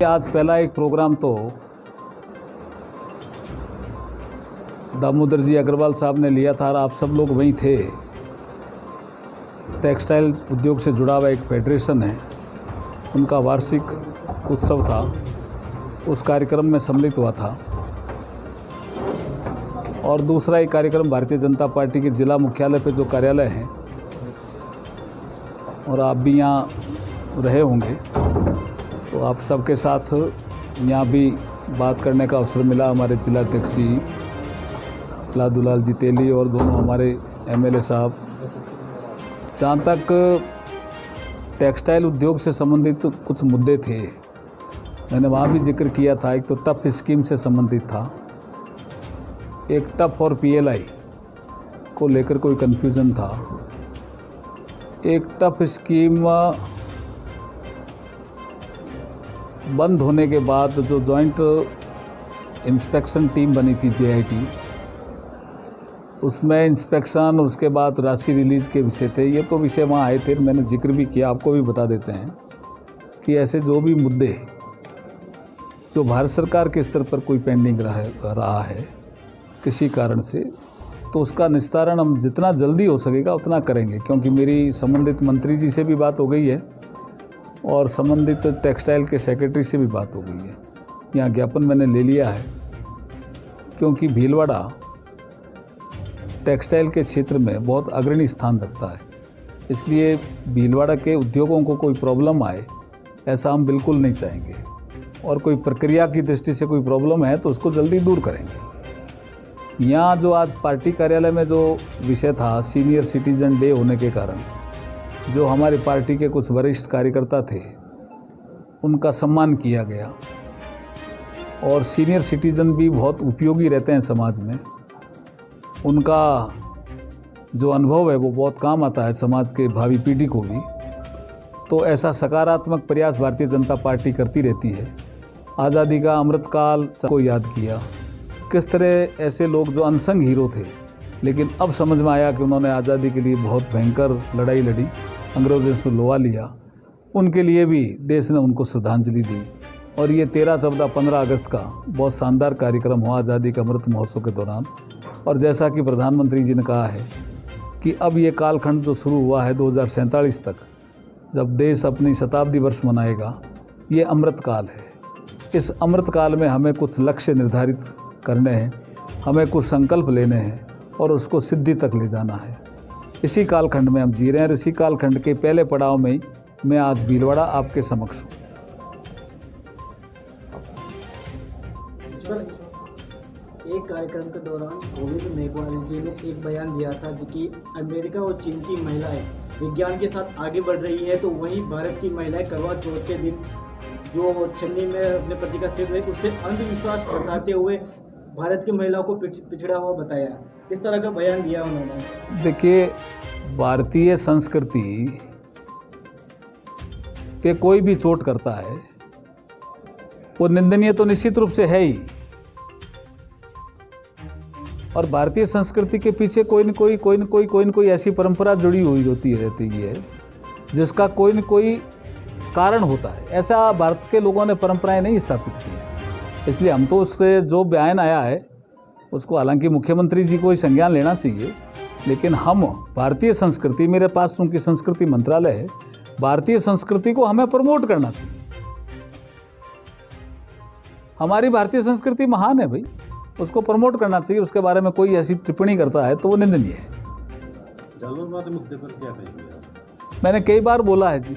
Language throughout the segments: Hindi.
आज पहला एक प्रोग्राम तो दामोदर जी अग्रवाल साहब ने लिया था और आप सब लोग वहीं थे। टेक्सटाइल उद्योग से जुड़ा हुआ एक फेडरेशन है, उनका वार्षिक उत्सव था, उस कार्यक्रम में सम्मिलित हुआ था। और दूसरा एक कार्यक्रम भारतीय जनता पार्टी के जिला मुख्यालय पे जो कार्यालय है, और आप भी यहाँ रहे होंगे, तो आप सबके साथ यहाँ भी बात करने का अवसर मिला। हमारे जिलाध्यक्ष जी लादूलाल जी तेली और दोनों हमारे एमएलए साहब। जहाँ तक टेक्सटाइल उद्योग से संबंधित कुछ मुद्दे थे, मैंने वहाँ भी जिक्र किया था। एक तो टफ स्कीम से संबंधित था, एक टफ और पीएलआई को लेकर कोई कन्फ्यूज़न था। एक टफ स्कीम बंद होने के बाद जो जॉइंट इंस्पेक्शन टीम बनी थी जेआईटी, उसमें इंस्पेक्शन, उसके बाद राशि रिलीज़ के विषय थे। ये तो विषय वहाँ आए थे, मैंने जिक्र भी किया। आपको भी बता देते हैं कि ऐसे जो भी मुद्दे जो भारत सरकार के स्तर पर कोई पेंडिंग रहा है किसी कारण से, तो उसका निस्तारण हम जितना जल्दी हो सकेगा उतना करेंगे। क्योंकि मेरी संबंधित मंत्री जी से भी बात हो गई है और संबंधित टेक्सटाइल के सेक्रेटरी से भी बात हो गई है। यहाँ ज्ञापन मैंने ले लिया है, क्योंकि भीलवाड़ा टेक्सटाइल के क्षेत्र में बहुत अग्रणी स्थान रखता है। इसलिए भीलवाड़ा के उद्योगों को कोई प्रॉब्लम आए, ऐसा हम बिल्कुल नहीं चाहेंगे। और कोई प्रक्रिया की दृष्टि से कोई प्रॉब्लम है तो उसको जल्दी दूर करेंगे। यहाँ जो आज पार्टी कार्यालय में जो विषय था, सीनियर सिटीजन डे होने के कारण जो हमारी पार्टी के कुछ वरिष्ठ कार्यकर्ता थे, उनका सम्मान किया गया। और सीनियर सिटीजन भी बहुत उपयोगी रहते हैं समाज में, उनका जो अनुभव है वो बहुत काम आता है समाज के भावी पीढ़ी को भी। तो ऐसा सकारात्मक प्रयास भारतीय जनता पार्टी करती रहती है। आज़ादी का अमृतकाल को याद किया, किस तरह ऐसे लोग जो अनसंग हीरो थे, लेकिन अब समझ में आया कि उन्होंने आज़ादी के लिए बहुत भयंकर लड़ाई लड़ी, अंग्रेज़ों से लोहा लिया, उनके लिए भी देश ने उनको श्रद्धांजलि दी। और ये 13, 14, 15 अगस्त का बहुत शानदार कार्यक्रम हुआ आज़ादी का अमृत महोत्सव के दौरान। और जैसा कि प्रधानमंत्री जी ने कहा है कि अब ये कालखंड जो शुरू हुआ है 2047 तक, जब देश अपनी शताब्दी वर्ष मनाएगा, ये अमृत काल है। इस अमृत काल में हमें कुछ लक्ष्य निर्धारित करने हैं, हमें कुछ संकल्प लेने हैं और उसको सिद्धि तक ले जाना है। इसी कालखंड में हम जी रहे हैं। इसी कालखंड के पहले पड़ाव में ही मैं आज भीलवाड़ा आपके समक्ष हूँ। एक कार्यक्रम के दौरान गोविंद मेघवाल जी ने एक बयान दिया था कि अमेरिका और चीन की महिलाएं विज्ञान के साथ आगे बढ़ रही है, तो वहीं भारत की महिलाएं करवा चौथ के दिन जो छन्नी में अपने पति का सिर रहे, उससे अंधविश्वास बताते हुए भारत की महिलाओं को पिछड़ा हुआ बताया। इस तरह का बयान दिया उन्होंने। देखिए, भारतीय संस्कृति पे कोई भी चोट करता है वो निंदनीय तो निश्चित रूप से है ही। और भारतीय संस्कृति के पीछे कोई न कोई ऐसी परंपरा जुड़ी हुई होती रहती है जिसका कोई न कोई कारण होता है। ऐसा भारत के लोगों ने परंपराएं नहीं स्थापित की है। इसलिए हम तो उसके जो बयान आया है उसको, हालांकि मुख्यमंत्री जी को ही संज्ञान लेना चाहिए, लेकिन हम भारतीय संस्कृति, मेरे पास चूँकि संस्कृति मंत्रालय है, भारतीय संस्कृति को हमें प्रमोट करना चाहिए। हमारी भारतीय संस्कृति महान है भाई, उसको प्रमोट करना चाहिए। उसके बारे में कोई ऐसी टिप्पणी करता है तो वो निंदनीय है। जालौनवाद मुद्दे पर क्या कहेंगे? मैंने कई बार बोला है जी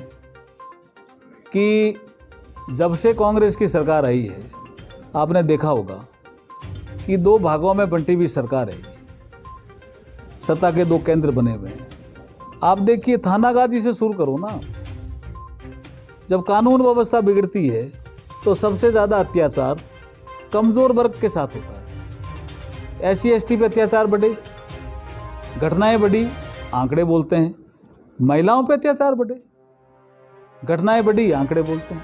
कि जब से कांग्रेस की सरकार आई है, आपने देखा होगा कि 2 भागों में बंटी हुई सरकार है, सत्ता के 2 केंद्र बने हुए हैं। आप देखिए, थानागाजी से शुरू करो ना। जब कानून व्यवस्था बिगड़ती है तो सबसे ज़्यादा अत्याचार कमज़ोर वर्ग के साथ होता है। SC ST पे अत्याचार बढ़े, घटनाएं बढ़ी, आंकड़े बोलते हैं। महिलाओं पे अत्याचार बढ़े, घटनाएं बढ़ी, आंकड़े बोलते हैं।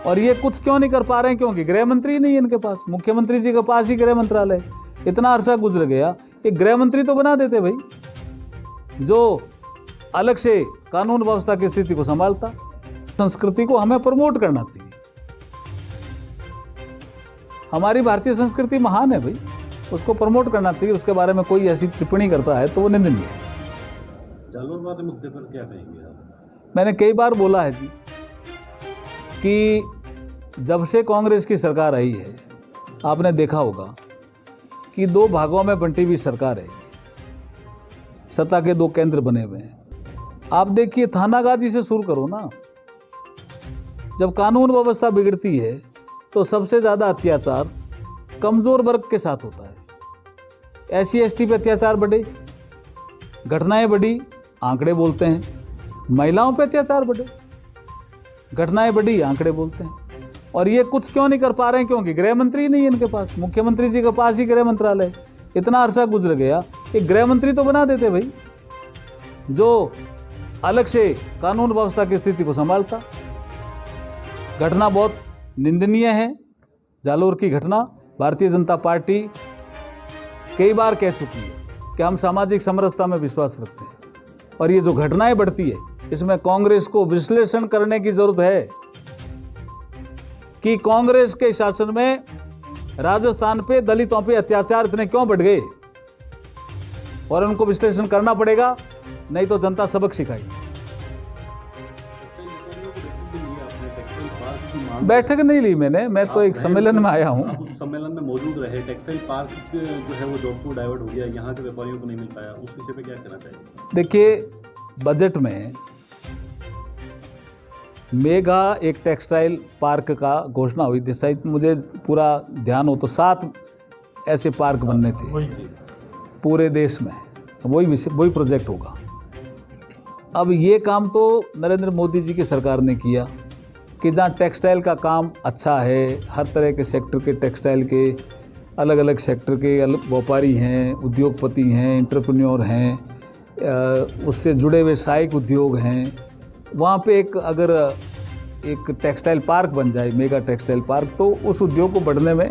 और ये कुछ क्यों नहीं कर पा रहे हैं? क्योंकि गृह मंत्री नहीं है इनके पास। मुख्यमंत्री जी के पास ही गृह मंत्रालय, इतना अरसा गुजर गया, एक गृह मंत्री तो बना देते भाई, जो अलग से कानून व्यवस्था की स्थिति को संभालता। संस्कृति को हमें प्रमोट करना चाहिए। हमारी भारतीय संस्कृति महान है भाई, उसको प्रमोट करना चाहिए। उसके बारे में कोई ऐसी टिप्पणी करता है तो वो निंदनीय है। जालौरवाद मुद्दे पर क्या कहेंगे आप? मैंने कई बार बोला है जी कि जब से कांग्रेस की सरकार आई है, आपने देखा होगा कि 2 भागों में बंटी हुई सरकार है, सत्ता के 2 केंद्र बने हुए हैं। आप देखिए, थानागाजी से शुरू करो ना। जब कानून व्यवस्था बिगड़ती है तो सबसे ज़्यादा अत्याचार कमज़ोर वर्ग के साथ होता है। SC ST पे अत्याचार बढ़े, घटनाएं बढ़ी, आंकड़े बोलते हैं। महिलाओं पे अत्याचार बढ़े, घटनाएं बढ़ी, आंकड़े बोलते हैं। और ये कुछ क्यों नहीं कर पा रहे हैं? क्योंकि गृह मंत्री ही नहीं है इनके पास। मुख्यमंत्री जी के पास ही गृह मंत्रालय। इतना अरसा गुजर गया कि गृह मंत्री तो बना देते भाई, जो अलग से कानून व्यवस्था की स्थिति को संभालता। घटना बहुत निंदनीय है, जालोर की घटना। भारतीय जनता पार्टी कई बार कह चुकी है कि हम सामाजिक समरसता में विश्वास रखते हैं, और ये जो घटनाएं बढ़ती है इसमें कांग्रेस को विश्लेषण करने की जरूरत है कि कांग्रेस के शासन में राजस्थान पे दलितों पे अत्याचार इतने क्यों बढ़ गए, और उनको विश्लेषण करना पड़ेगा, नहीं तो जनता सबक सिखाएगी। बैठक नहीं ली मैंने, मैं तो एक सम्मेलन में आया हूँ। उस सम्मेलन में मौजूद रहे। टेक्सटाइल पार्क जो है वो जोधपुर डाइवर्ट हो गया, यहाँ के व्यापारियों को नहीं मिल पाया, उस विषय पे क्या कहना चाहिए? देखिए, बजट में मेगा एक टेक्सटाइल पार्क का घोषणा हुई थी। शायद मुझे पूरा ध्यान हो तो 7 ऐसे पार्क बनने थे पूरे देश में। वही प्रोजेक्ट होगा। अब ये काम तो नरेंद्र मोदी जी की सरकार ने किया कि जहाँ टेक्सटाइल का काम अच्छा है, हर तरह के सेक्टर के, टेक्सटाइल के अलग अलग सेक्टर के व्यापारी हैं, उद्योगपति हैं, एंटरप्रेन्योर हैं, उससे जुड़े हुए सहायक उद्योग हैं, वहाँ पे अगर एक टेक्सटाइल पार्क बन जाए, मेगा टेक्सटाइल पार्क, तो उस उद्योग को बढ़ने में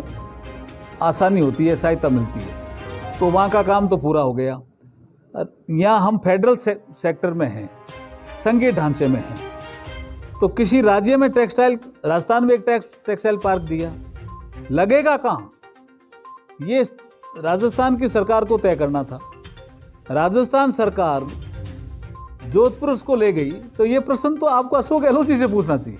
आसानी होती है, सहायता मिलती है। तो वहाँ का काम तो पूरा हो गया। यहाँ हम फेडरल सेक्टर में हैं, संघीय ढांचे में हैं, तो किसी राज्य में राजस्थान में एक टेक्सटाइल पार्क दिया, लगेगा कहाँ? ये राजस्थान की सरकार को तय करना था। राजस्थान सरकार जोधपुर उसको ले गई, तो ये प्रश्न तो आपको अशोक गहलोत जी से पूछना चाहिए।